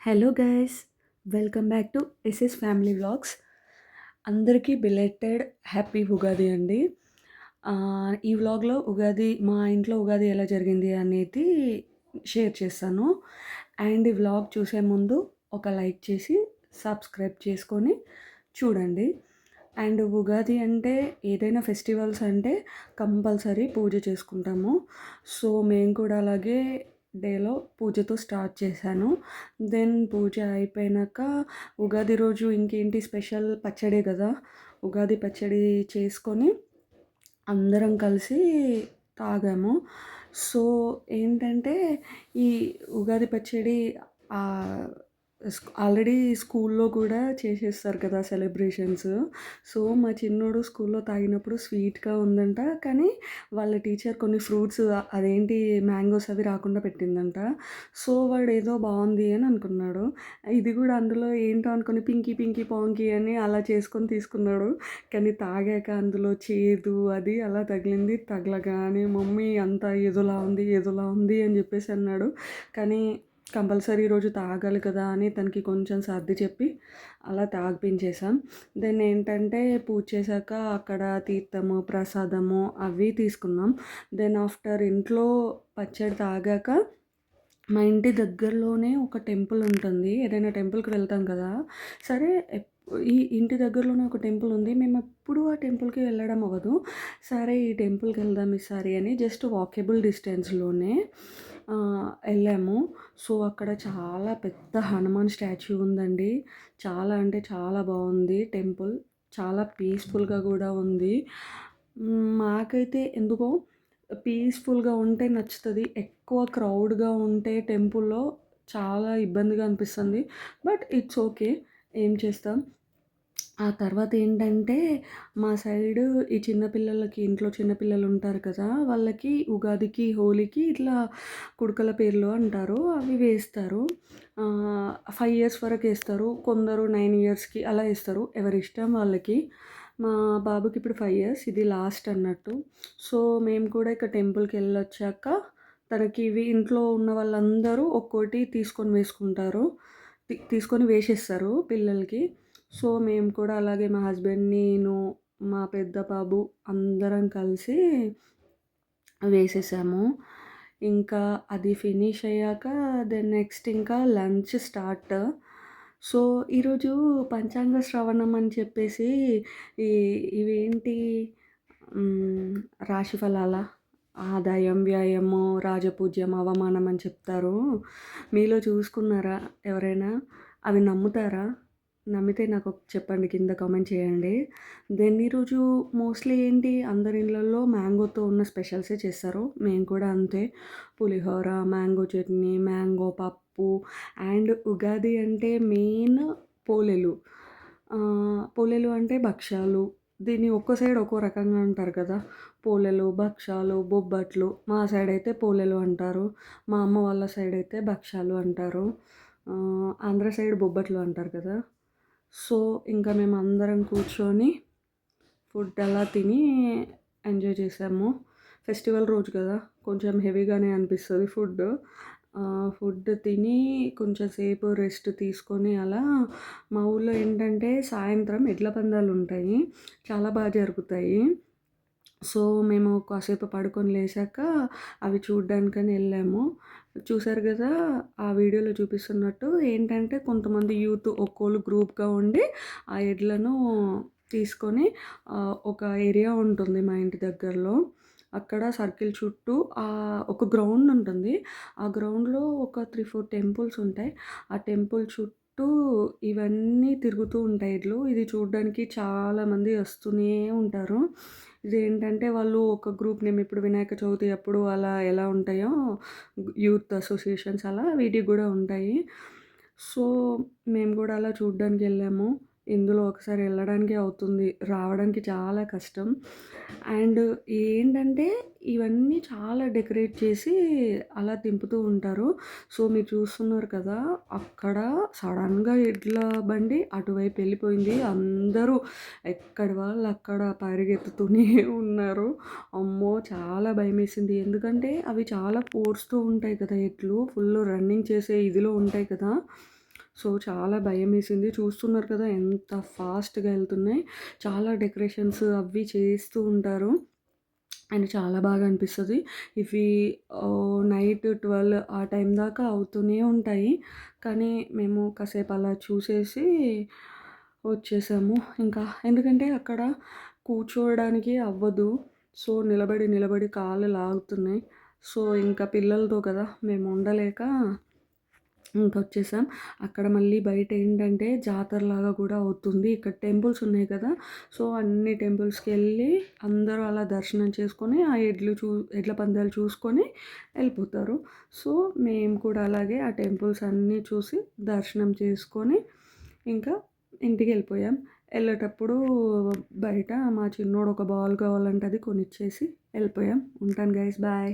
Hello guys, welcome back to SS family vlogs. అందరికీ belated happy Ugadi అండి. ఈ వ్లాగ్లో మా ఇంట్లో ఉగాది ఎలా జరిగింది అనేది షేర్ చేస్తాను. అండ్ ఈ వ్లాగ్ చూసే ముందు ఒక లైక్ చేసి సబ్స్క్రైబ్ చేసుకొని చూడండి. అండ్ ఉగాది అంటే ఏదైనా ఫెస్టివల్స్ అంటే కంపల్సరీ పూజ చేసుకుంటాము. సో మేము కూడా అలాగే డేలో పూజతో స్టార్ట్ చేశాను. దెన్ పూజ అయిపోయినాక ఉగాది రోజు ఇంకేంటి స్పెషల్ పచ్చడే కదా. ఉగాది పచ్చడి చేసుకొని అందరం కలిసి తాగాము. సో ఏంటంటే ఈ ఉగాది పచ్చడి ఆల్రెడీ స్కూల్లో కూడా చేసేస్తారు కదా సెలబ్రేషన్స్. సో మా చిన్నోడు స్కూల్లో తాగినప్పుడు స్వీట్గా ఉందంట, కానీ వాళ్ళ టీచర్ కొన్ని ఫ్రూట్స్ అదేంటి మ్యాంగోస్ అవి రాకుండా పెట్టిందంట. సో వాడు ఏదో బాగుంది అని అనుకున్నాడు. ఇది కూడా అందులో ఏంటో అనుకుని పింకీ పింకీ పాంకీ అని అలా చేసుకొని తీసుకున్నాడు. కానీ తాగాక అందులో చేదు అది అలా తగిలింది. తగలగానే మమ్మీ అంతా ఏదోలా ఉంది ఏదోలా ఉంది అని చెప్పేసి అన్నాడు. కానీ కంపల్సరీ ఈరోజు తాగాలి కదా అని తనకి కొంచెం సర్ది చెప్పి అలా తాగిపించేసాం. దెన్ ఏంటంటే పూజ చేశాక అక్కడ తీర్థము ప్రసాదము అవి తీసుకున్నాం. దెన్ ఆఫ్టర్ ఇంట్లో పచ్చడి తాగాక మా ఇంటి దగ్గరలోనే ఒక టెంపుల్ ఉంటుంది. ఏదైనా టెంపుల్కి వెళ్తాం కదా, సరే ఈ ఇంటి దగ్గరలోనే ఒక టెంపుల్ ఉంది. మేము ఎప్పుడు ఆ టెంపుల్కి వెళ్ళడం అవ్వదు. సరే ఈ టెంపుల్కి వెళ్దాం ఈసారి అని జస్ట్ వాకేబుల్ డిస్టెన్స్లోనే వెళ్ళాము. సో అక్కడ చాలా పెద్ద హనుమాన్ స్టాచ్యూ ఉందండి. చాలా అంటే చాలా బాగుంది టెంపుల్. చాలా పీస్ఫుల్గా కూడా ఉంది. మాకైతే ఎందుకో పీస్ఫుల్గా ఉంటే నచ్చుతుంది. ఎక్కువ క్రౌడ్గా ఉంటే టెంపుల్లో చాలా ఇబ్బందిగా అనిపిస్తుంది. బట్ ఇట్స్ ఓకే, ఏం చేస్తాం. ఆ తర్వాత ఏంటంటే మా సైడు ఈ చిన్నపిల్లలకి ఇంట్లో చిన్నపిల్లలు ఉంటారు కదా, వాళ్ళకి ఉగాదికి హోలీకి ఇట్లా కుడుకల పేర్లు అంటారు, అవి వేస్తారు. 5 ఇయర్స్ వరకు వేస్తారు, కొందరు 9 ఇయర్స్కి అలా వేస్తారు, ఎవరి ఇష్టం వాళ్ళకి. మా బాబుకి ఇప్పుడు 5 ఇయర్స్, ఇది లాస్ట్ అన్నట్టు. సో మేము కూడా ఇక టెంపుల్కి వెళ్ళొచ్చాక తనకి ఇవి ఇంట్లో ఉన్న వాళ్ళందరూ ఒక్కోటి తీసుకొని వేసుకుంటారు, తీసుకొని వేసేస్తారు పిల్లలకి. సో మేము కూడా అలాగే మా హస్బెండ్, నేను, మా పెద్ద బాబు అందరం కలిసి వేసేసాము. ఇంకా అది ఫినిష్ అయ్యాక దెన్ నెక్స్ట్ ఇంకా లంచ్ స్టార్ట్. సో ఈరోజు పంచాంగ శ్రవణం అని చెప్పేసి ఈ ఇవేంటి రాశి ఫలాల ఆదాయం వ్యయము రాజపూజ్యం అవమానం అని చెప్తారు. మీలో చూసుకున్నారా ఎవరైనా? అవి నమ్ముతారా? నమ్మితే నాకు చెప్పండి, కింద కామెంట్ చేయండి. దెన్ ఈరోజు మోస్ట్లీ ఏంటి అందరి ఇళ్ళల్లో మ్యాంగోతో ఉన్న స్పెషల్సే చేస్తారు. మేము కూడా అంతే. పులిహోర, మ్యాంగో చట్నీ, మ్యాంగో పప్పు. అండ్ ఉగాది అంటే మెయిన్ పోలేలు. పోలేలు అంటే భక్ష్యాలు. దీన్ని ఒక్కో సైడ్ ఒక్కో రకంగా అంటారు కదా. పోలేలు, భక్షాలు, బొబ్బట్లు. మా సైడ్ అయితే పోలేలు అంటారు. మా అమ్మ వాళ్ళ సైడ్ అయితే భక్షాలు అంటారు. ఆంధ్ర సైడ్ బొబ్బట్లు అంటారు కదా. సో ఇంకా మేము అందరం కూర్చొని ఫుడ్ అలా తిని ఎంజాయ్ చేసాము. ఫెస్టివల్ రోజు కదా, కొంచెం హెవీగానే అనిపిస్తుంది ఫుడ్. ఫుడ్ తిని కొంచెం సేపు రెస్ట్ తీసుకొని అలా మా ఊళ్ళో ఏంటంటే సాయంత్రం ఎడ్ల పందాలు ఉంటాయి, చాలా బాగా జరుగుతాయి. సో మేము కాసేపు పడుకొని లేచాక అవి చూడ్డానికని వెళ్ళాము. చూసారు కదా ఆ వీడియోలో చూపిస్తున్నట్టు ఏంటంటే కొంతమంది యూత్ ఒక్కోళ్ళు గ్రూప్గా ఉండి ఆ ఎడ్లను తీసుకొని ఒక ఏరియా ఉంటుంది మా ఇంటి దగ్గరలో, అక్కడ సర్కిల్ చుట్టూ ఒక గ్రౌండ్ ఉంటుంది. ఆ గ్రౌండ్లో ఒక 3-4 టెంపుల్స్ ఉంటాయి. ఆ టెంపుల్ చుట్టూ ఇవన్నీ తిరుగుతూ ఉంటాయి ఎడ్లు. ఇది చూడడానికి చాలామంది వస్తూనే ఉంటారు. ఇదేంటంటే వాళ్ళు ఒక గ్రూప్ నేమ్, ఇప్పుడు వినాయక చవితి అప్పుడు అలా ఎలా ఉంటాయో యూత్ అసోసియేషన్స్, అలా వీటికి కూడా ఉంటాయి. సో మేము కూడా అలా చూడ్డానికి వెళ్ళాము. ఇందులో ఒకసారి వెళ్ళడానికే అవుతుంది, రావడానికి చాలా కష్టం. అండ్ ఏంటంటే ఇవన్నీ చాలా డెకరేట్ చేసి అలా తింపుతూ ఉంటారు. సో మీరు చూస్తున్నారు కదా, అక్కడ సడన్గా ఎడ్ల బండి అటువైపు వెళ్ళిపోయింది. అందరూ ఎక్కడి వాళ్ళు అక్కడ పరిగెత్తుతూనే ఉన్నారు. అమ్మో చాలా భయమేసింది, ఎందుకంటే అవి చాలా ఫోర్స్తో ఉంటాయి కదా ఎడ్లు, ఫుల్ రన్నింగ్ చేసే ఇదిలో ఉంటాయి కదా. సో, చాలా భయమేసింది. చూస్తున్నారు కదా ఎంత ఫాస్ట్‌గా ఎళ్తున్నాయి. చాలా డెకరేషన్స్ అవి చేస్తూ ఉంటారు. అండ్ చాలా బాగా అనిపిస్తది. ఇవి నైట్ 12 ఆ టైం దాకా అవుతూనే ఉంటాయి. కానీ మేము కాసేపు అలా చూసేసి వచ్చేసాము. ఇంకా ఎందుకంటే అక్కడ కూర్చోవడానికి అవ్వదు. సో, నిలబడి, నిలబడి కాళ్ళు లాగుతున్నాయి. సో, ఇంకా పిల్లలతో కదా మేము ఉండలేక ఇంకొచ్చేసాం. అక్కడ మళ్ళీ బయటేంటంటే జాతరలాగా గూడా అవుతుంది. ఇక్కడ టెంపుల్స్ ఉన్నాయి కదా! సో, అన్ని టెంపుల్స్‌కెళ్ళి అందరూ అలా దర్శనం చేసుకొని, ఆ ఎడ్ల పందాలు చూసుకొని ఎళ్ళిపోతారు. సో, మేము కూడా అలాగే ఆ టెంపుల్స్ అన్నీ చూసి, దర్శనం చేసుకొని, ఇంకా ఇంటికెళ్ళిపోయాం. ఎళ్ళేటప్పుడు బయట మా చిన్నోడు ఒక బాల్ కావాలంటే అది కొనిచ్చేసి ఎళ్ళిపోయాం. ఉంటాను గైస్. బాయ్.